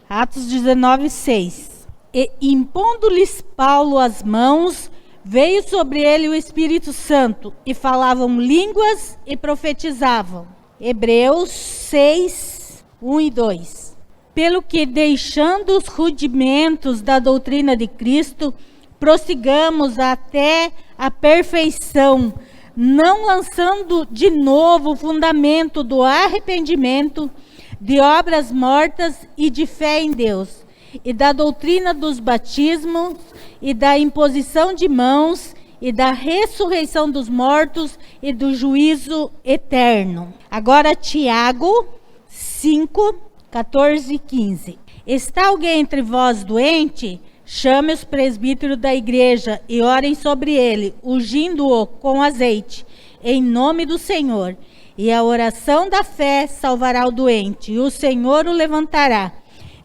Atos 19:6. E impondo-lhes Paulo as mãos, veio sobre ele o Espírito Santo, e falavam línguas e profetizavam. Hebreus 6, 1 e 2. Pelo que, deixando os rudimentos da doutrina de Cristo, prossigamos até a perfeição, não lançando de novo o fundamento do arrependimento, de obras mortas e de fé em Deus, e da doutrina dos batismos, e da imposição de mãos, e da ressurreição dos mortos, e do juízo eterno. Agora Tiago 5, 14 e 15. Está alguém entre vós doente? Chame os presbíteros da igreja e orem sobre ele, ungindo-o com azeite, em nome do Senhor. E a oração da fé salvará o doente, e o Senhor o levantará.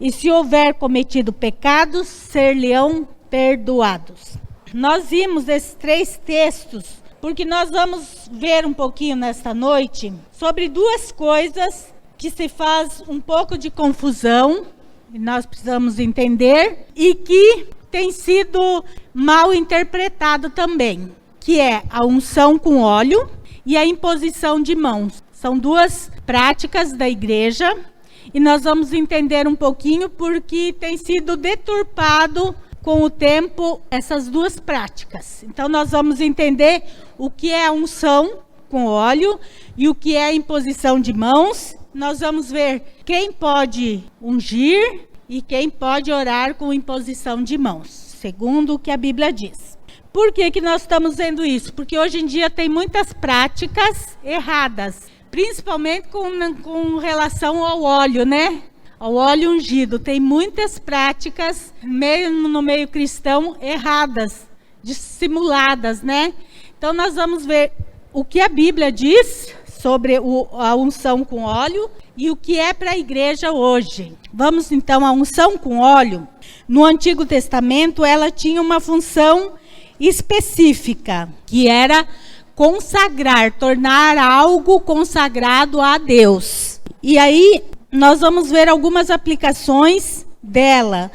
E se houver cometido pecados, ser-lhe-ão perdoados. Nós vimos esses 3 textos, porque nós vamos ver um pouquinho nesta noite sobre 2 coisas que se faz um pouco de confusão, e nós precisamos entender, e que tem sido mal interpretado também, que é a unção com óleo e a imposição de mãos. São 2 práticas da igreja, e nós vamos entender um pouquinho porque tem sido deturpado com o tempo essas 2 práticas. Então nós vamos entender o que é a unção com óleo e o que é a imposição de mãos. Nós vamos ver quem pode ungir e quem pode orar com imposição de mãos, segundo o que a Bíblia diz. Por que que nós estamos vendo isso? Porque hoje em dia tem muitas práticas erradas, principalmente com relação ao óleo, né? Ao óleo ungido. Tem muitas práticas, mesmo no meio cristão, erradas, dissimuladas, né? Então nós vamos ver o que a Bíblia diz sobre a unção com óleo e o que é para a igreja hoje. Vamos então à unção com óleo. No Antigo Testamento, ela tinha uma função específica, que era consagrar, tornar algo consagrado a Deus. E aí nós vamos ver algumas aplicações dela.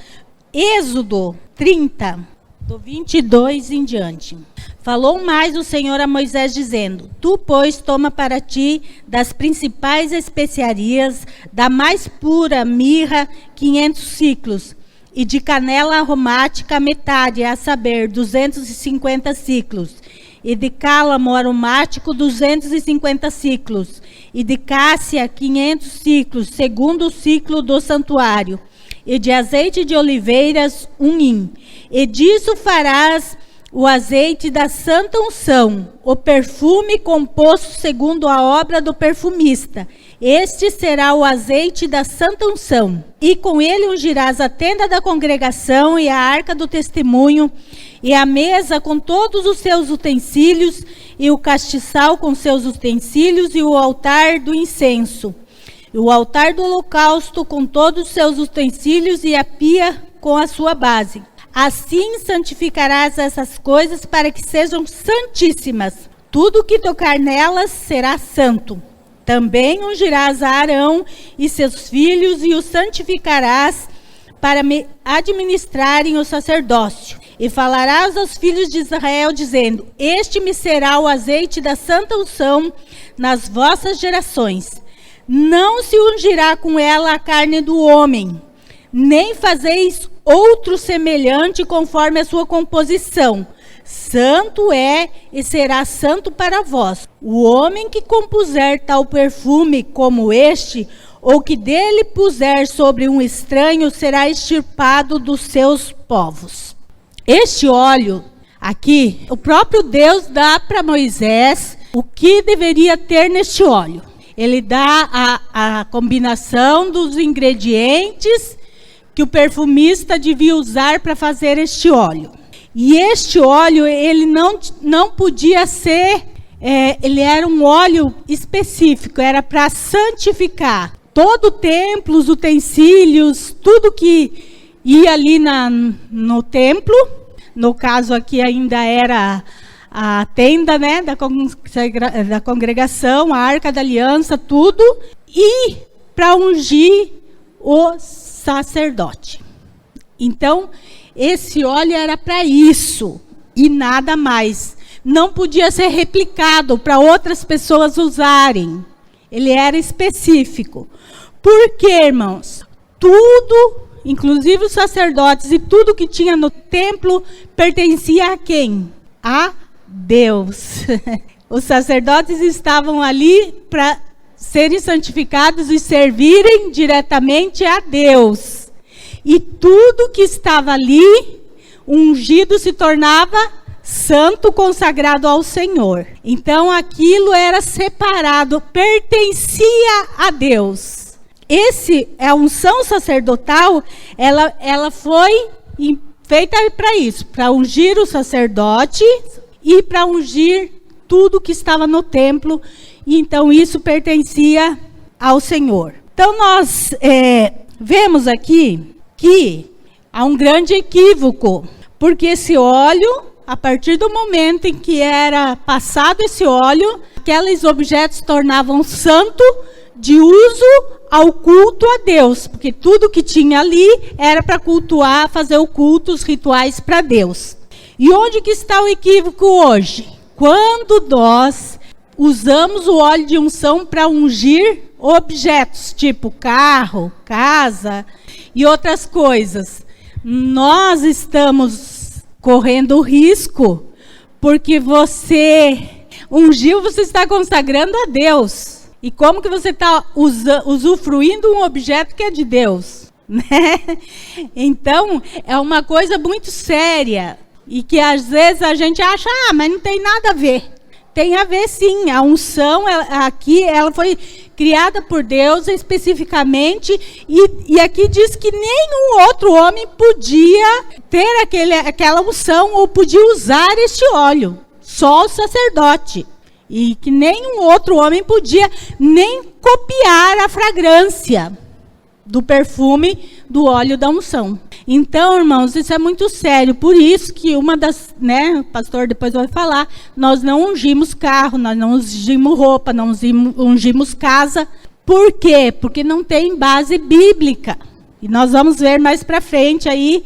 Êxodo 30, do 22 em diante. Falou mais o Senhor a Moisés, dizendo: Tu, pois, toma para ti das principais especiarias, da mais pura mirra, 500 ciclos, e de canela aromática metade, a saber, 250 ciclos, e de cálamo aromático 250 ciclos, e de cássia 500 ciclos, segundo o ciclo do santuário, e de azeite de oliveiras 1 hin. E disso farás o azeite da santa unção, o perfume composto segundo a obra do perfumista. Este será o azeite da santa unção. E com ele ungirás a tenda da congregação e a arca do testemunho, e a mesa com todos os seus utensílios, e o castiçal com seus utensílios, e o altar do incenso, e o altar do holocausto com todos os seus utensílios, e a pia com a sua base. Assim santificarás essas coisas para que sejam santíssimas. Tudo que tocar nelas será santo. Também ungirás a Arão e seus filhos e os santificarás para me administrarem o sacerdócio. E falarás aos filhos de Israel, dizendo: Este me será o azeite da santa unção nas vossas gerações. Não se ungirá com ela a carne do homem, nem fazeis outro semelhante conforme a sua composição. Santo é e será santo para vós. O homem que compuser tal perfume como este, ou que dele puser sobre um estranho, será extirpado dos seus povos. Este óleo aqui, o próprio Deus dá para Moisés o que deveria ter neste óleo. Ele dá a combinação dos ingredientes que o perfumista devia usar para fazer este óleo. E este óleo, ele não podia ser, ele era um óleo específico, era para santificar todo o templo, os utensílios, tudo que ia ali no templo. No caso aqui ainda era a tenda, né, da congregação, a arca da aliança, tudo. E para ungir os sacerdote. Então, esse óleo era para isso e nada mais. Não podia ser replicado para outras pessoas usarem. Ele era específico. Por quê, irmãos? Tudo, inclusive os sacerdotes e tudo que tinha no templo, pertencia a quem? A Deus. Os sacerdotes estavam ali para serem santificados e servirem diretamente a Deus. E tudo que estava ali, ungido, se tornava santo, consagrado ao Senhor. Então aquilo era separado, pertencia a Deus. A unção sacerdotal, ela foi feita para isso, para ungir o sacerdote e para ungir tudo que estava no templo. E então isso pertencia ao Senhor. Então nós vemos aqui que há um grande equívoco, porque esse óleo, a partir do momento em que era passado esse óleo, aqueles objetos se tornavam santo de uso ao culto a Deus, porque tudo que tinha ali era para cultuar, fazer o culto, os rituais para Deus. E onde que está o equívoco hoje? Quando nós usamos o óleo de unção para ungir objetos, tipo carro, casa e outras coisas, nós estamos correndo risco, porque você ungiu, você está consagrando a Deus. E como que você está usufruindo um objeto que é de Deus? Né? Então, é uma coisa muito séria. E que às vezes a gente acha, mas não tem nada a ver. Tem a ver sim, a unção aqui, ela foi criada por Deus especificamente, e aqui diz que nenhum outro homem podia ter aquela unção ou podia usar este óleo, só o sacerdote. E que nenhum outro homem podia nem copiar a fragrância do perfume do óleo da unção. Então, irmãos, isso é muito sério. Por isso que uma das, o pastor depois vai falar, nós não ungimos carro, nós não ungimos roupa, não ungimos casa. Por quê? Porque não tem base bíblica. E nós vamos ver mais para frente aí,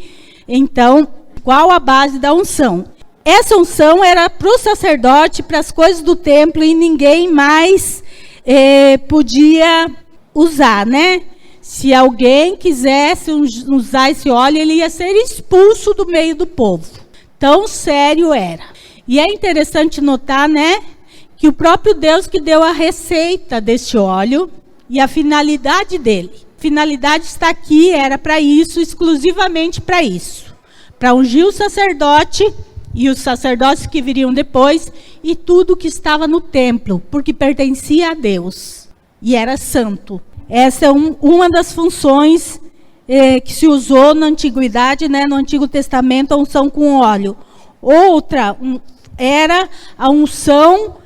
então, qual a base da unção. Essa unção era para o sacerdote, para as coisas do templo, e ninguém mais podia usar, né? Se alguém quisesse usar esse óleo, ele ia ser expulso do meio do povo. Tão sério era. E é interessante notar, que o próprio Deus que deu a receita desse óleo e a finalidade dele. A finalidade está aqui, era para isso, exclusivamente para isso. Para ungir o sacerdote e os sacerdotes que viriam depois e tudo que estava no templo, porque pertencia a Deus e era santo. Essa é uma das funções que se usou na antiguidade, no Antigo Testamento, a unção com óleo. Outra era a unção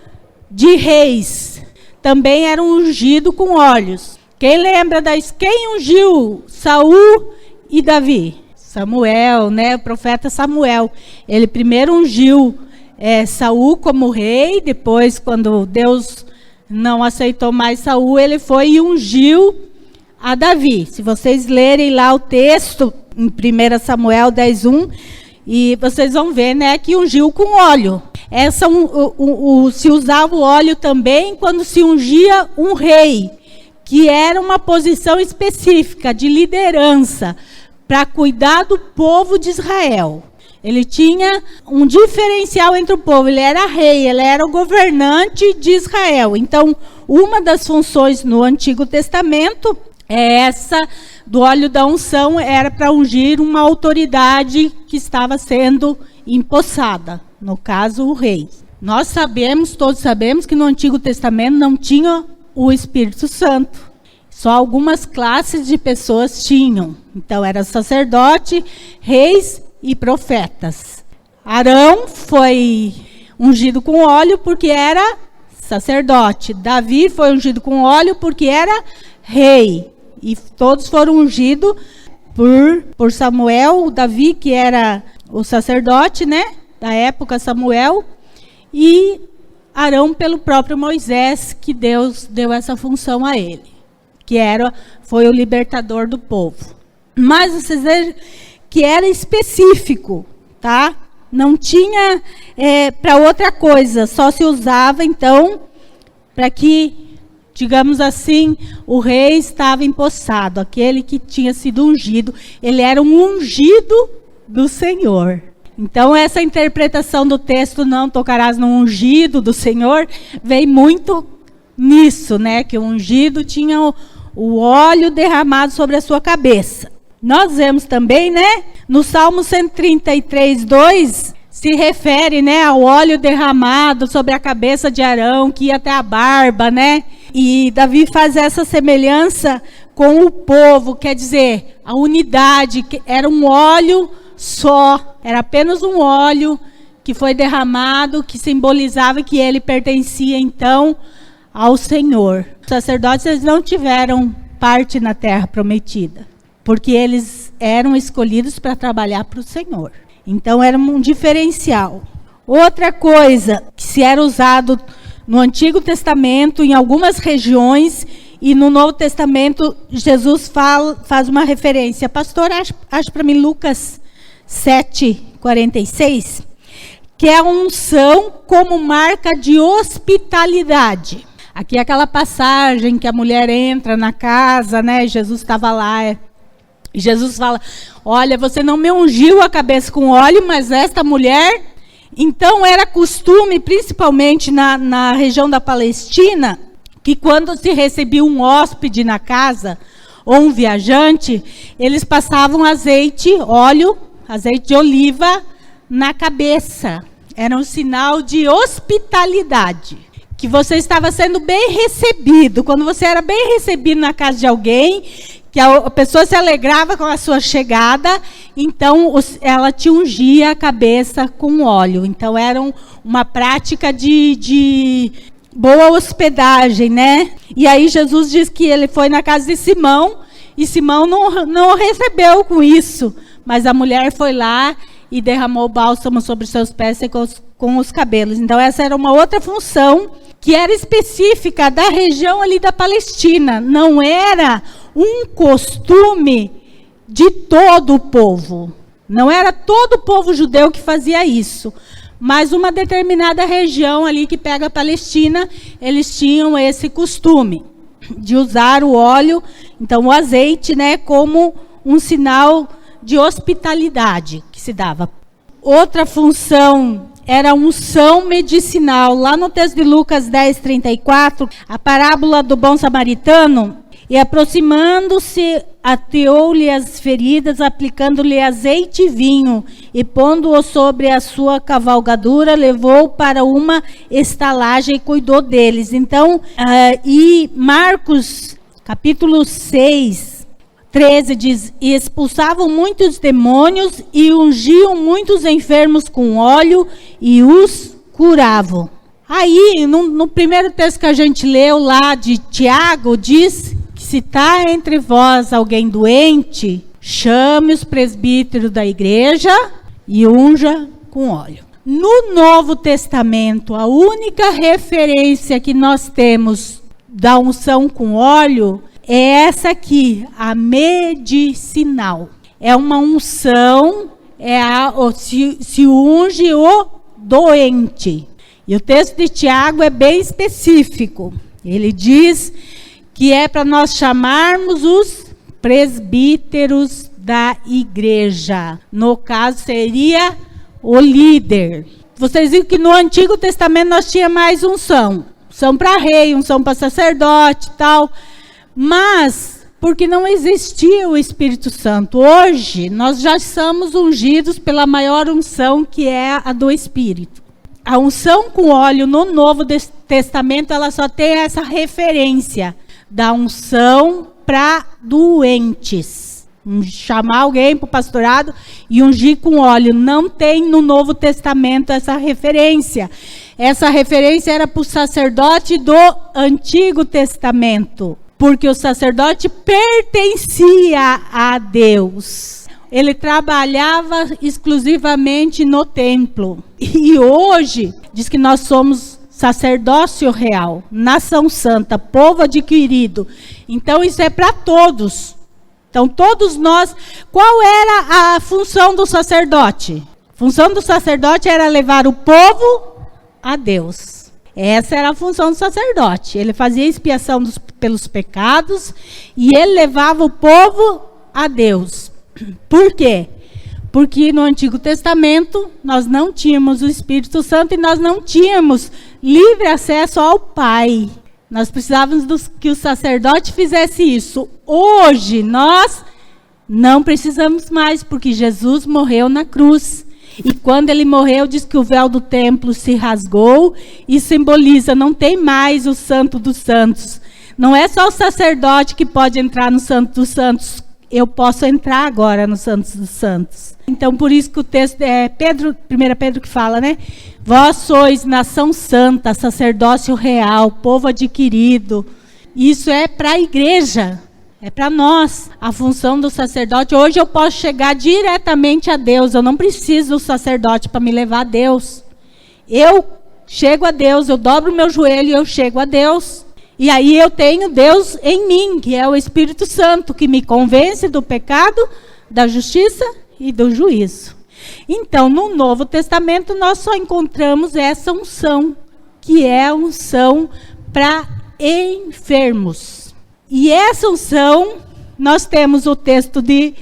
de reis. Também era ungido com óleos. Quem lembra quem ungiu Saul e Davi? Samuel, o profeta Samuel. Ele primeiro ungiu Saul como rei, depois, quando Deus não aceitou mais Saul, ele foi e ungiu a Davi. Se vocês lerem lá o texto, em 1 Samuel 10:1, e vocês vão ver, que ungiu com óleo. Se usava o óleo também quando se ungia um rei, que era uma posição específica de liderança, para cuidar do povo de Israel. Ele tinha um diferencial entre o povo, ele era rei, ele era o governante de Israel. Então, uma das funções no Antigo Testamento é essa do óleo da unção, era para ungir uma autoridade que estava sendo empossada, no caso o rei. Nós todos sabemos que no Antigo Testamento não tinha o Espírito Santo. Só algumas classes de pessoas tinham. Então, era sacerdote, reis e profetas. Arão foi ungido com óleo porque era sacerdote. Davi foi ungido com óleo porque era rei. E todos foram ungidos por Samuel, Davi, que era o sacerdote, da época Samuel, e Arão pelo próprio Moisés, que Deus deu essa função a ele, que foi o libertador do povo. Mas vocês vejam que era específico, tá? Não tinha para outra coisa, só se usava, então, para que, digamos assim, o rei estava empossado, aquele que tinha sido ungido, ele era um ungido do Senhor. Então, essa interpretação do texto, não tocarás no ungido do Senhor, vem muito nisso, né? Que o ungido tinha o óleo derramado sobre a sua cabeça. Nós vemos também, né? No Salmo 133, 2, se refere, né, ao óleo derramado sobre a cabeça de Arão, que ia até a barba, né? E Davi faz essa semelhança com o povo, quer dizer, a unidade, que era um óleo só, era apenas um óleo que foi derramado, que simbolizava que ele pertencia, então, ao Senhor. Os sacerdotes, eles não tiveram parte na terra prometida, porque eles eram escolhidos para trabalhar para o Senhor. Então, era um diferencial. Outra coisa que se era usado no Antigo Testamento, em algumas regiões, e no Novo Testamento, Jesus faz uma referência. Pastor, acho para mim Lucas 7:46, que é a unção como marca de hospitalidade. Aqui é aquela passagem que a mulher entra na casa, né? Jesus estava lá. E Jesus fala, olha, você não me ungiu a cabeça com óleo, mas esta mulher... Então, era costume, principalmente na região da Palestina, que quando se recebia um hóspede na casa, ou um viajante, eles passavam óleo, azeite de oliva, na cabeça. Era um sinal de hospitalidade, que você estava sendo bem recebido. Quando você era bem recebido na casa de alguém, que a pessoa se alegrava com a sua chegada, então ela te ungia a cabeça com óleo. Então era uma prática de boa hospedagem, né? E aí Jesus diz que ele foi na casa de Simão, e Simão não recebeu com isso, mas a mulher foi lá e derramou bálsamo sobre seus pés e com os cabelos. Então essa era uma outra função que era específica da região ali da Palestina, não era um costume de todo o povo. Não era todo o povo judeu que fazia isso, mas uma determinada região ali que pega a Palestina, eles tinham esse costume de usar o óleo, então o azeite, né, como um sinal de hospitalidade que se dava. Outra função era a unção medicinal. Lá no texto de Lucas 10:34, a parábola do bom samaritano, e aproximando-se, ateou-lhe as feridas, aplicando-lhe azeite e vinho, e pondo-o sobre a sua cavalgadura, levou para uma estalagem e cuidou deles. Então, e Marcos, capítulo 6:13 diz, e expulsavam muitos demônios e ungiam muitos enfermos com óleo e os curavam. Aí, no primeiro texto que a gente leu lá de Tiago, diz que se está entre vós alguém doente, chame os presbíteros da igreja e unja com óleo. No Novo Testamento, a única referência que nós temos da unção com óleo é essa aqui, a medicinal. É uma unção, se unge o doente. E o texto de Tiago é bem específico. Ele diz que é para nós chamarmos os presbíteros da igreja. No caso, seria o líder. Vocês viram que no Antigo Testamento nós tínhamos mais unção. Unção para rei, unção para sacerdote e tal. Mas, porque não existia o Espírito Santo. Hoje, nós já somos ungidos pela maior unção, que é a do Espírito. A unção com óleo no Novo Testamento, ela só tem essa referência da unção para doentes. Chamar alguém para o pastorado e ungir com óleo. Não tem no Novo Testamento essa referência. Essa referência era para o sacerdote do Antigo Testamento. Porque o sacerdote pertencia a Deus. Ele trabalhava exclusivamente no templo. E hoje, diz que nós somos sacerdócio real, nação santa, povo adquirido. Então, isso é para todos. Então, todos nós, qual era a função do sacerdote? A função do sacerdote era levar o povo a Deus. Essa era a função do sacerdote. Ele fazia expiação pelos pecados e ele levava o povo a Deus. Por quê? Porque no Antigo Testamento nós não tínhamos o Espírito Santo e nós não tínhamos livre acesso ao Pai. Nós precisávamos que o sacerdote fizesse isso. Hoje nós não precisamos mais, porque Jesus morreu na cruz. E quando ele morreu, diz que o véu do templo se rasgou e simboliza, não tem mais o Santo dos Santos. Não é só o sacerdote que pode entrar no Santo dos Santos. Eu posso entrar agora no Santo dos Santos. Então, por isso que o texto é 1 Pedro que fala, né? Vós sois nação santa, sacerdócio real, povo adquirido. Isso é para a igreja. É para nós, a função do sacerdote. Hoje eu posso chegar diretamente a Deus. Eu não preciso do sacerdote para me levar a Deus. Eu chego a Deus, eu dobro o meu joelho e eu chego a Deus. E aí eu tenho Deus em mim, que é o Espírito Santo, que me convence do pecado, da justiça e do juízo. Então, no Novo Testamento, nós só encontramos essa unção, que é a unção para enfermos. E essa unção, nós temos o texto de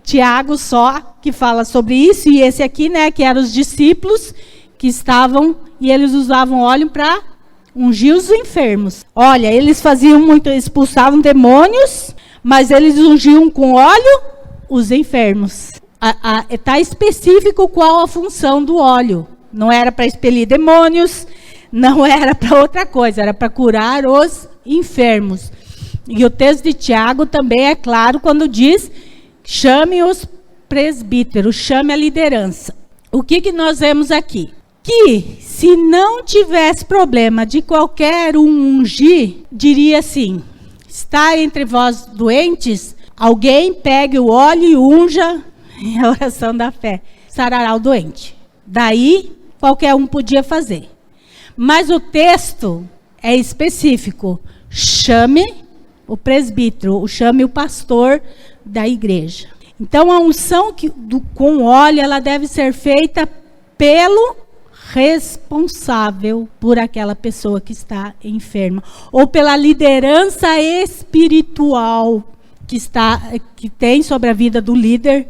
Tiago só, que fala sobre isso, e esse aqui, né, que eram os discípulos que estavam, e eles usavam óleo para ungir os enfermos. Olha, eles faziam muito, expulsavam demônios, mas eles ungiam com óleo os enfermos. Está específico qual a função do óleo. Não era para expelir demônios, não era para outra coisa, era para curar os enfermos. E o texto de Tiago também é claro quando diz, chame os presbíteros, chame a liderança. O que nós vemos aqui? Que se não tivesse problema de qualquer um ungir, diria assim, está entre vós doentes, alguém pegue o óleo e unja em a oração da fé, sarará o doente. Daí, qualquer um podia fazer. Mas o texto é específico, chame o presbítero, chame o pastor da igreja. Então, a unção com óleo, ela deve ser feita pelo responsável por aquela pessoa que está enferma, ou pela liderança espiritual que tem sobre a vida do líder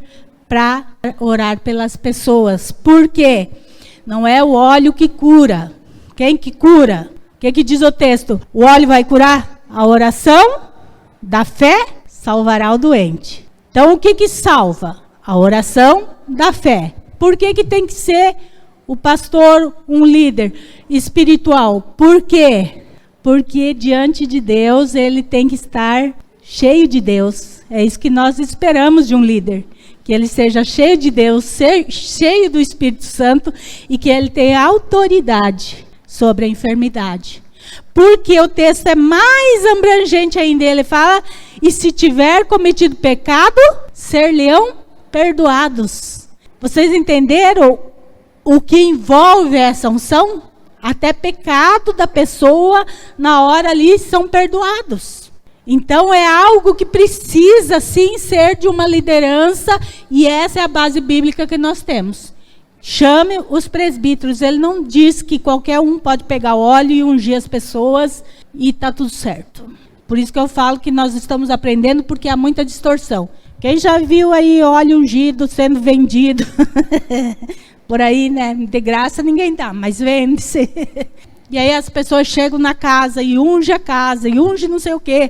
para orar pelas pessoas. Por quê? Não é o óleo que cura. Quem que cura? O que diz o texto? O óleo vai curar? A oração da fé salvará o doente. Então, o que salva? A oração da fé. Por que tem que ser o pastor um líder espiritual? Por quê? Porque diante de Deus ele tem que estar cheio de Deus. É isso que nós esperamos de um líder. Que ele seja cheio de Deus, cheio do Espírito Santo e que ele tenha autoridade sobre a enfermidade. Porque o texto é mais abrangente ainda. Ele fala, e se tiver cometido pecado, ser-lhe-ão perdoados. Vocês entenderam o que envolve essa unção? Até pecado da pessoa, na hora ali, são perdoados. Então, é algo que precisa, sim, ser de uma liderança, e essa é a base bíblica que nós temos. Chame os presbíteros. Ele não diz que qualquer um pode pegar óleo e ungir as pessoas e está tudo certo. Por isso que eu falo que nós estamos aprendendo, porque há muita distorção. Quem já viu aí óleo ungido sendo vendido? Por aí, né? De graça ninguém dá, mas vende-se. E aí as pessoas chegam na casa e unge a casa, e unge não sei o quê.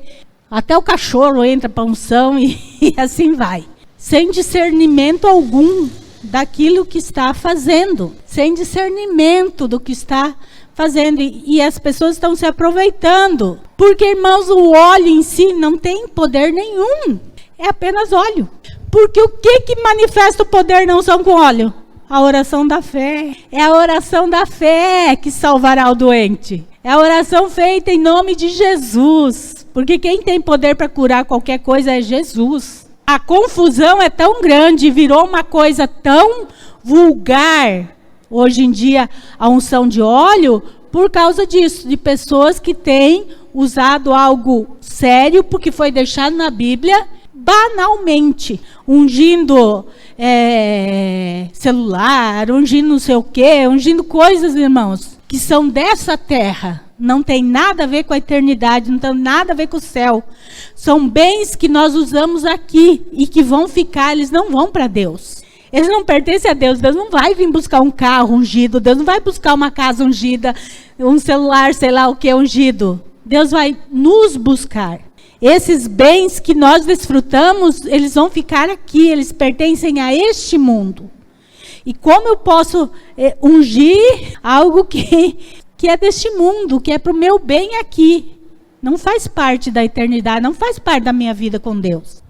Até o cachorro entra para unção e assim vai. Sem discernimento algum daquilo que está fazendo. Sem discernimento do que está fazendo. E as pessoas estão se aproveitando. Porque, irmãos, o óleo em si não tem poder nenhum. É apenas óleo. Porque o que manifesta o poder não são com óleo? A oração da fé. É a oração da fé que salvará o doente. É a oração feita em nome de Jesus. Porque quem tem poder para curar qualquer coisa é Jesus. A confusão é tão grande, virou uma coisa tão vulgar, hoje em dia, a unção de óleo, por causa disso, de pessoas que têm usado algo sério, porque foi deixado na Bíblia, banalmente, ungindo celular, ungindo não sei o quê, ungindo coisas, irmãos, que são dessa terra. Não tem nada a ver com a eternidade, não tem nada a ver com o céu. São bens que nós usamos aqui e que vão ficar, eles não vão para Deus. Eles não pertencem a Deus. Deus não vai vir buscar um carro ungido, Deus não vai buscar uma casa ungida, um celular, sei lá o que ungido. Deus vai nos buscar. Esses bens que nós desfrutamos, eles vão ficar aqui, eles pertencem a este mundo. E como eu posso ungir algo que é deste mundo, que é para o meu bem aqui? Não faz parte da eternidade, não faz parte da minha vida com Deus.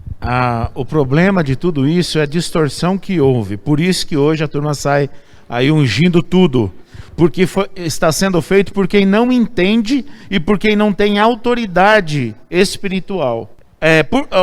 O problema de tudo isso é a distorção que houve. Por isso que hoje a turma sai aí ungindo tudo. Porque está sendo feito por quem não entende e por quem não tem autoridade espiritual.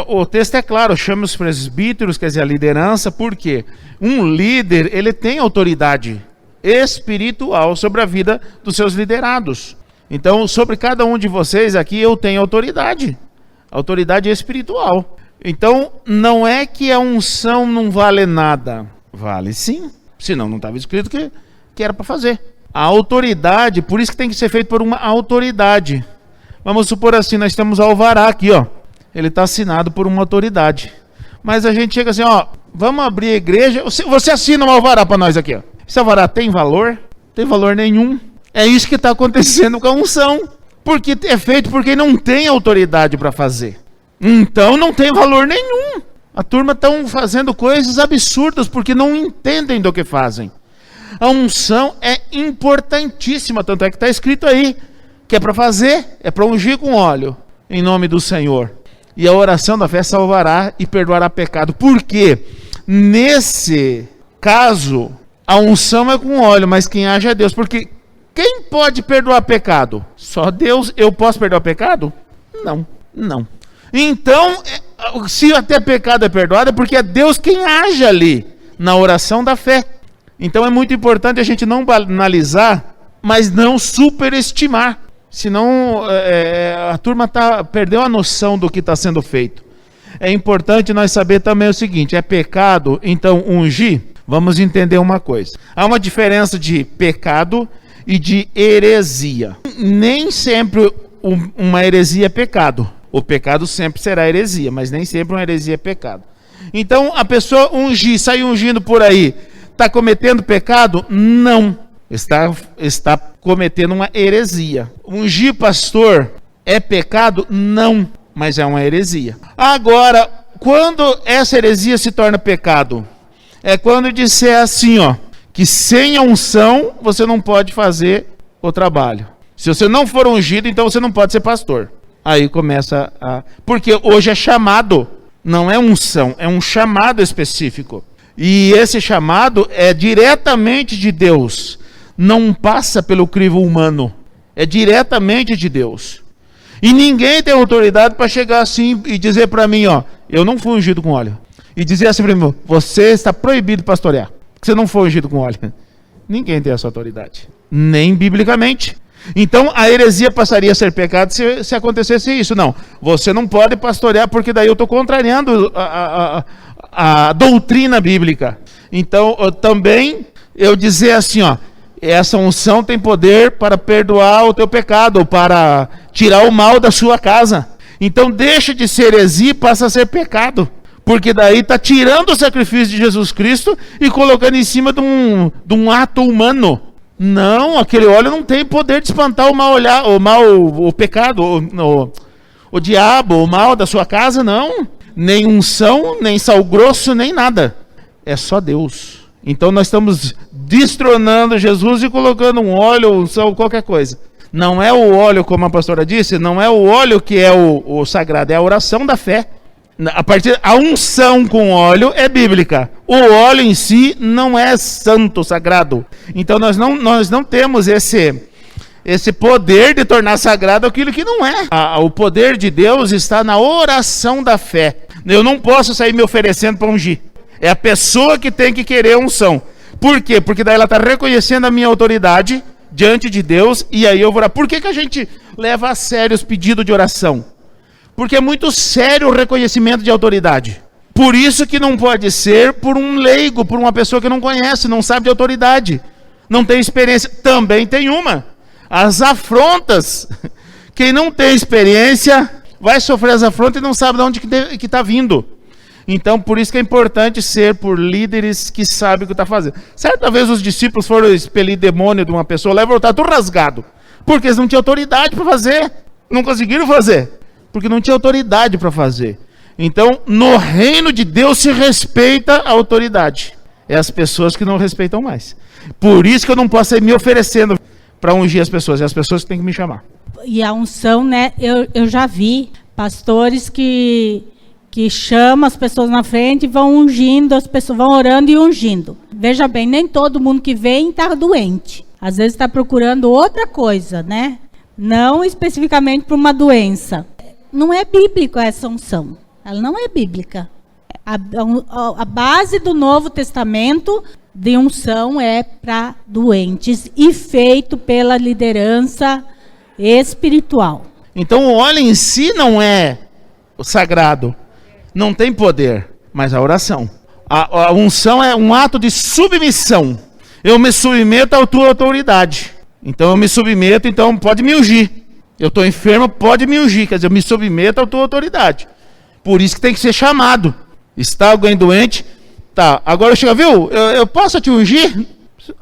O texto é claro, chama os presbíteros, quer dizer, a liderança, porque um líder, ele tem autoridade espiritual sobre a vida dos seus liderados. Então, sobre cada um de vocês aqui, eu tenho autoridade espiritual. Então, não é que a unção não vale nada. Vale sim, senão não estava escrito que era para fazer. A autoridade, por isso que tem que ser feito por uma autoridade. Vamos supor assim, nós temos alvará aqui, ó. Ele está assinado por uma autoridade. Mas a gente chega assim, ó, vamos abrir a igreja, você assina um alvará para nós aqui, ó. Esse alvará tem valor? Não tem valor nenhum. É isso que está acontecendo com a unção. Porque é feito por quem não tem autoridade para fazer. Então não tem valor nenhum. A turma está fazendo coisas absurdas porque não entendem do que fazem. A unção é importantíssima, tanto é que está escrito aí, que é para fazer, é para ungir com óleo, em nome do Senhor. E a oração da fé salvará e perdoará pecado. Por quê? Nesse caso, a unção é com óleo, mas quem age é Deus. Porque quem pode perdoar pecado? Só Deus. Eu posso perdoar pecado? Não. Então, se até pecado é perdoado, é porque é Deus quem age ali, na oração da fé. Então é muito importante a gente não banalizar, mas não superestimar. Senão a turma perdeu a noção do que está sendo feito. É importante nós saber também o seguinte, é pecado, então ungir? Vamos entender uma coisa. Há uma diferença de pecado e de heresia. Nem sempre uma heresia é pecado. O pecado sempre será heresia, mas nem sempre uma heresia é pecado. Então a pessoa sair ungindo por aí, está cometendo pecado? Não. Está cometendo uma heresia. Ungir pastor é pecado? Não, mas é uma heresia. Agora, quando essa heresia se torna pecado? É quando disser assim, ó, que sem a unção você não pode fazer o trabalho. Se você não for ungido, então você não pode ser pastor. Aí começa porque hoje é chamado, não é unção, é um chamado específico. E esse chamado é diretamente de Deus. Não passa pelo crivo humano. É diretamente de Deus. E ninguém tem autoridade para chegar assim e dizer para mim, ó, eu não fui ungido com óleo. E dizer assim para mim, você está proibido de pastorear, porque você não foi ungido com óleo. Ninguém tem essa autoridade. Nem biblicamente. Então a heresia passaria a ser pecado se acontecesse isso. Não, você não pode pastorear porque daí eu estou contrariando a doutrina bíblica. Então também eu dizer assim, ó, essa unção tem poder para perdoar o teu pecado, para tirar o mal da sua casa. Então deixa de ser heresia e passa a ser pecado. Porque daí está tirando o sacrifício de Jesus Cristo e colocando em cima de um ato humano. Não, aquele óleo não tem poder de espantar o pecado, o diabo, o mal da sua casa, não. Nem unção, nem sal grosso, nem nada. É só Deus. Então nós estamos destronando Jesus e colocando um óleo, unção, qualquer coisa. Não é o óleo, como a pastora disse, não é o óleo que é o sagrado, é a oração da fé. A unção com óleo é bíblica. O óleo em si não é santo, sagrado. Então nós não temos esse poder de tornar sagrado aquilo que não é. O poder de Deus está na oração da fé. Eu não posso sair me oferecendo para ungir. É a pessoa que tem que querer a unção. Por quê? Porque daí ela está reconhecendo a minha autoridade diante de Deus e aí eu vou orar. Por que a gente leva a sério os pedidos de oração? Porque é muito sério o reconhecimento de autoridade. Por isso que não pode ser por um leigo, por uma pessoa que não conhece, não sabe de autoridade, não tem experiência. Também tem uma. As afrontas. Quem não tem experiência vai sofrer as afrontas e não sabe de onde que está vindo. Então, por isso que é importante ser por líderes que sabem o que está fazendo. Certa vez os discípulos foram expelir demônio de uma pessoa lá e voltaram tudo rasgado. Porque eles não tinham autoridade para fazer. Não conseguiram fazer. Porque não tinha autoridade para fazer. Então, no reino de Deus se respeita a autoridade. É as pessoas que não respeitam mais. Por isso que eu não posso ir me oferecendo para ungir as pessoas. É as pessoas que têm que me chamar. E a unção, né? Eu já vi pastores que chamam as pessoas na frente e vão ungindo, as pessoas vão orando e ungindo. Veja bem, nem todo mundo que vem está doente. Às vezes está procurando outra coisa, né? Não especificamente por uma doença. Não é bíblico essa unção. Ela não é bíblica. A base do Novo Testamento de unção é para doentes e feito pela liderança espiritual. Então o óleo em si não é o sagrado. Não tem poder, mas a oração. A unção é um ato de submissão. Eu me submeto à tua autoridade. Então eu me submeto, então pode me ungir. Eu estou enfermo, pode me ungir. Quer dizer, eu me submeto à tua autoridade. Por isso que tem que ser chamado. Está alguém doente? Tá, agora chega, viu? Eu posso te ungir?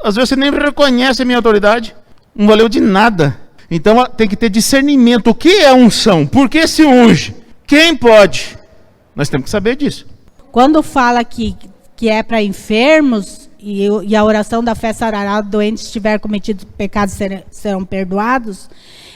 Às vezes você nem reconhece a minha autoridade. Não valeu de nada. Então tem que ter discernimento. O que é unção? Por que se unge? Quem pode? Nós temos que saber disso. Quando fala que é para enfermos, e a oração da fé sarará, doentes se tiver cometido pecados serão perdoados,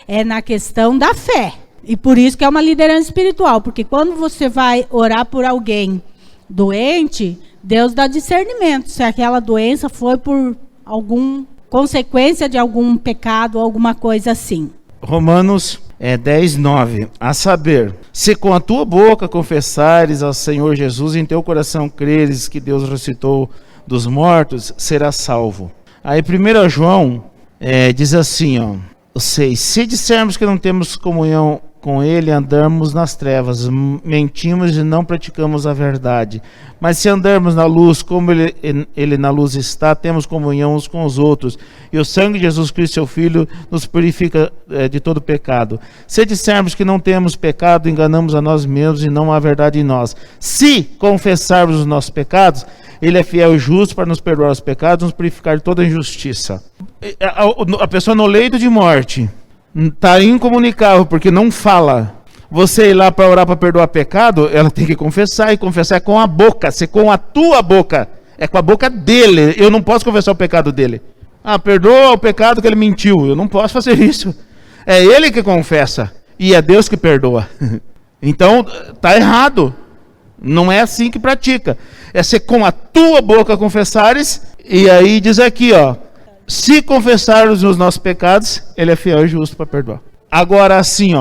é na questão da fé. E por isso que é uma liderança espiritual, porque quando você vai orar por alguém doente, Deus dá discernimento, se aquela doença foi por alguma consequência de algum pecado ou alguma coisa assim. Romanos 10:9, a saber, se com a tua boca confessares ao Senhor Jesus e em teu coração creres que Deus ressuscitou dos mortos, serás salvo. Aí 1 João diz assim, 6, se dissermos que não temos comunhão com ele, andamos nas trevas, mentimos e não praticamos a verdade. Mas se andarmos na luz, como ele na luz está, temos comunhão uns com os outros. E o sangue de Jesus Cristo, seu Filho, nos purifica de todo pecado. Se dissermos que não temos pecado, enganamos a nós mesmos e não há verdade em nós. Se confessarmos os nossos pecados, ele é fiel e justo para nos perdoar os pecados e nos purificar de toda injustiça. A pessoa no leito de morte está incomunicável porque não fala. Você ir lá para orar para perdoar pecado, ela tem que confessar, e confessar com a boca, se com a tua boca, é com a boca dele. Eu não posso confessar o pecado dele. Perdoa o pecado que ele mentiu. Eu não posso fazer isso. É ele que confessa e é Deus que perdoa. Então está errado. Não é assim que pratica. É se com a tua boca confessares, e aí diz aqui, se confessarmos os nossos pecados, ele é fiel e justo para perdoar. Agora assim,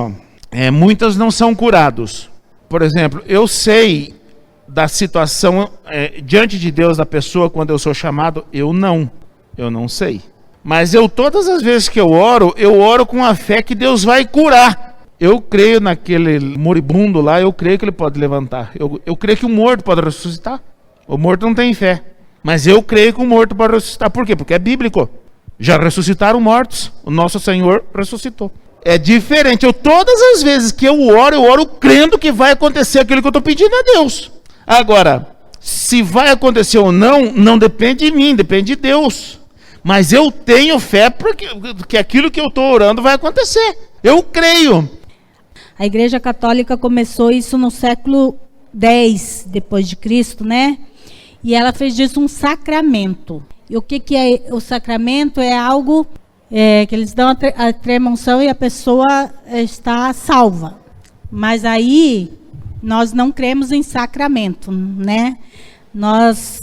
muitos não são curados. Por exemplo, eu sei da situação diante de Deus da pessoa quando eu sou chamado, eu não sei. Mas todas as vezes que eu oro com a fé que Deus vai curar. Eu creio naquele moribundo lá, eu creio que ele pode levantar. Eu creio que o morto pode ressuscitar. O morto não tem fé. Mas eu creio que o morto pode ressuscitar. Por quê? Porque é bíblico. Já ressuscitaram mortos. O nosso Senhor ressuscitou. É diferente. Todas as vezes que eu oro crendo que vai acontecer aquilo que eu estou pedindo a Deus. Agora, se vai acontecer ou não, não depende de mim, depende de Deus. Mas eu tenho fé que aquilo que eu estou orando vai acontecer. Eu creio. A Igreja Católica começou isso no século X depois de Cristo, né? E ela fez disso um sacramento. E o que é o sacramento? É algo que eles dão a trema-unção e a pessoa está salva. Mas aí nós não cremos em sacramento, né? Nós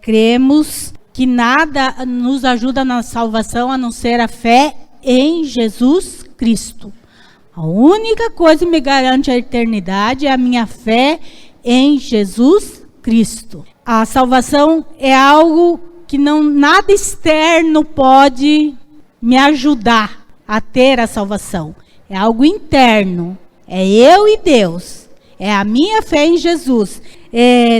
cremos que nada nos ajuda na salvação a não ser a fé em Jesus Cristo. A única coisa que me garante a eternidade é a minha fé em Jesus Cristo. A salvação é algo que nada externo pode me ajudar a ter a salvação. É algo interno. É eu e Deus. É a minha fé em Jesus.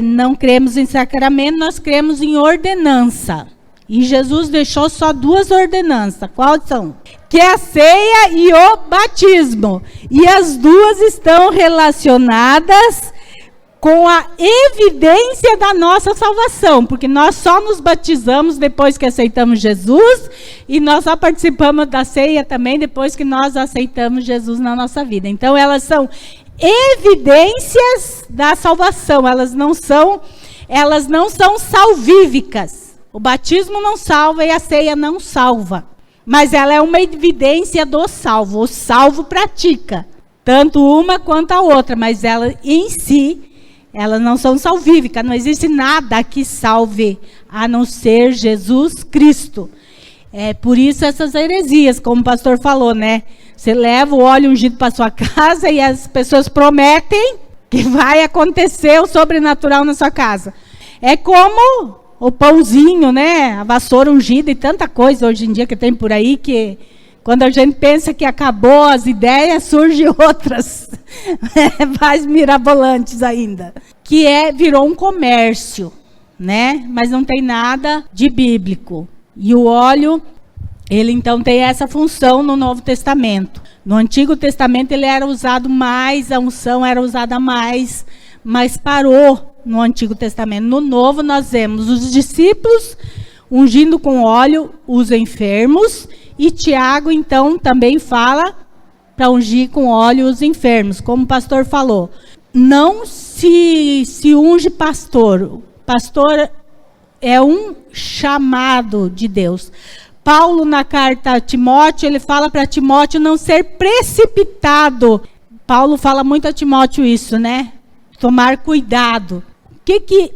Não cremos em sacramento, nós cremos em ordenança. E Jesus deixou só 2 ordenanças. Quais são? Que é a ceia e o batismo. E as 2 estão relacionadas com a evidência da nossa salvação, porque nós só nos batizamos depois que aceitamos Jesus, e nós só participamos da ceia também depois que nós aceitamos Jesus na nossa vida. Então, elas são evidências da salvação, elas não são salvíficas. O batismo não salva e a ceia não salva, mas ela é uma evidência do salvo. O salvo pratica, tanto uma quanto a outra, mas ela em si, elas não são salvíficas, não existe nada que salve a não ser Jesus Cristo. É por isso essas heresias, como o pastor falou, né? Você leva o óleo ungido para sua casa e as pessoas prometem que vai acontecer o sobrenatural na sua casa. É como o pãozinho, né? A vassoura ungida e tanta coisa hoje em dia que tem por aí que quando a gente pensa que acabou as ideias, surgem outras mais mirabolantes ainda. Que virou um comércio, né? Mas não tem nada de bíblico. E o óleo, ele então tem essa função no Novo Testamento. No Antigo Testamento ele era usado mais, a unção era usada mais, mas parou no Antigo Testamento. No Novo nós vemos os discípulos ungindo com óleo os enfermos, e Tiago, então, também fala para ungir com óleo os enfermos, como o pastor falou. Não se unge pastor. Pastor é um chamado de Deus. Paulo, na carta a Timóteo, ele fala para Timóteo não ser precipitado. Paulo fala muito a Timóteo isso, né? Tomar cuidado.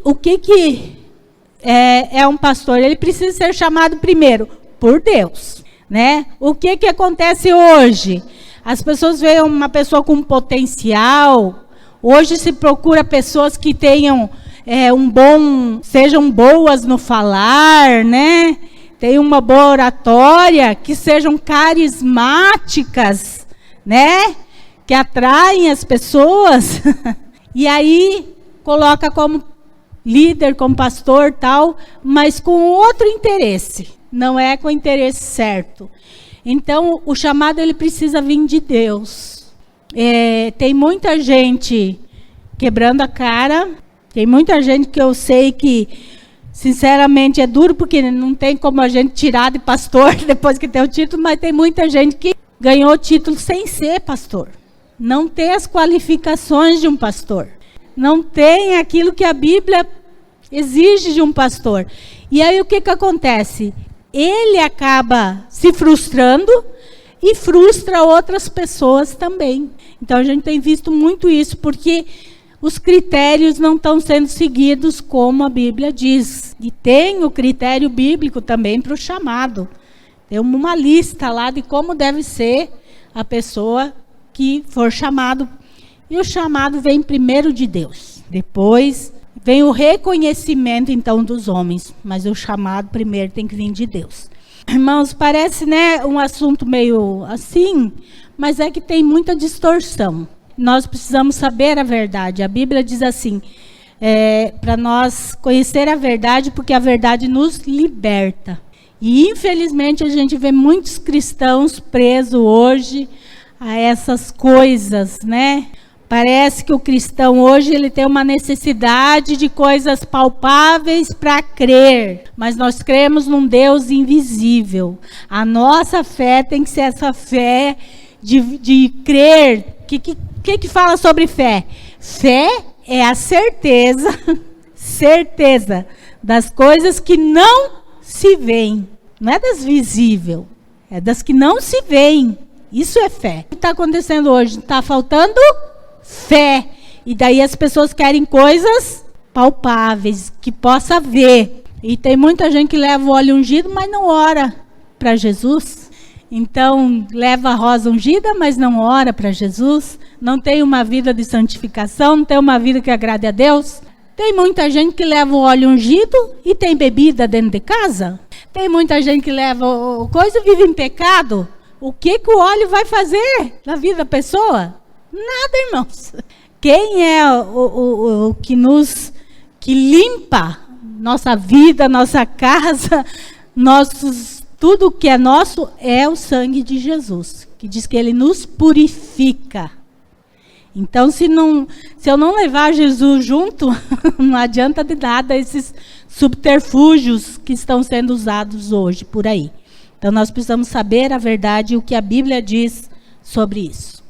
O que é um pastor? Ele precisa ser chamado primeiro por Deus. Né? O que acontece hoje? As pessoas veem uma pessoa com potencial. Hoje se procura pessoas que tenham sejam boas no falar, né? Tenham uma boa oratória, que sejam carismáticas, né? Que atraem as pessoas. E aí coloca como líder, como pastor, tal, mas com outro interesse. Não é com o interesse certo. Então, o chamado ele precisa vir de Deus. Tem muita gente quebrando a cara. Tem muita gente que eu sei que, sinceramente, é duro, porque não tem como a gente tirar de pastor depois que tem o título, mas tem muita gente que ganhou o título sem ser pastor. Não tem as qualificações de um pastor. Não tem aquilo que a Bíblia exige de um pastor. E aí o que acontece? Ele acaba se frustrando e frustra outras pessoas também. Então, a gente tem visto muito isso, porque os critérios não estão sendo seguidos como a Bíblia diz. E tem o critério bíblico também para o chamado. Tem uma lista lá de como deve ser a pessoa que for chamado. E o chamado vem primeiro de Deus. Depois vem o reconhecimento, então, dos homens. Mas o chamado primeiro tem que vir de Deus. Irmãos, parece, né, um assunto meio assim, mas é que tem muita distorção. Nós precisamos saber a verdade. A Bíblia diz assim, para nós conhecer a verdade, porque a verdade nos liberta. E, infelizmente, a gente vê muitos cristãos presos hoje a essas coisas, né? Parece que o cristão hoje ele tem uma necessidade de coisas palpáveis para crer. Mas nós cremos num Deus invisível. A nossa fé tem que ser essa fé de crer. O que fala sobre fé? Fé é a certeza das coisas que não se veem. Não é das visíveis, é das que não se veem. Isso é fé. O que está acontecendo hoje? Está faltando fé. E daí as pessoas querem coisas palpáveis, que possa ver. E tem muita gente que leva o óleo ungido, mas não ora para Jesus. Então, leva a rosa ungida, mas não ora para Jesus. Não tem uma vida de santificação, não tem uma vida que agrade a Deus. Tem muita gente que leva o óleo ungido e tem bebida dentro de casa. Tem muita gente que leva coisa e vive em pecado. O que o óleo vai fazer na vida da pessoa? Nada, irmãos. Quem é o que limpa nossa vida, nossa casa, tudo que é nosso é o sangue de Jesus, que diz que ele nos purifica. Então, se eu não levar Jesus junto, não adianta de nada esses subterfúgios que estão sendo usados hoje por aí. Então, nós precisamos saber a verdade e o que a Bíblia diz sobre isso.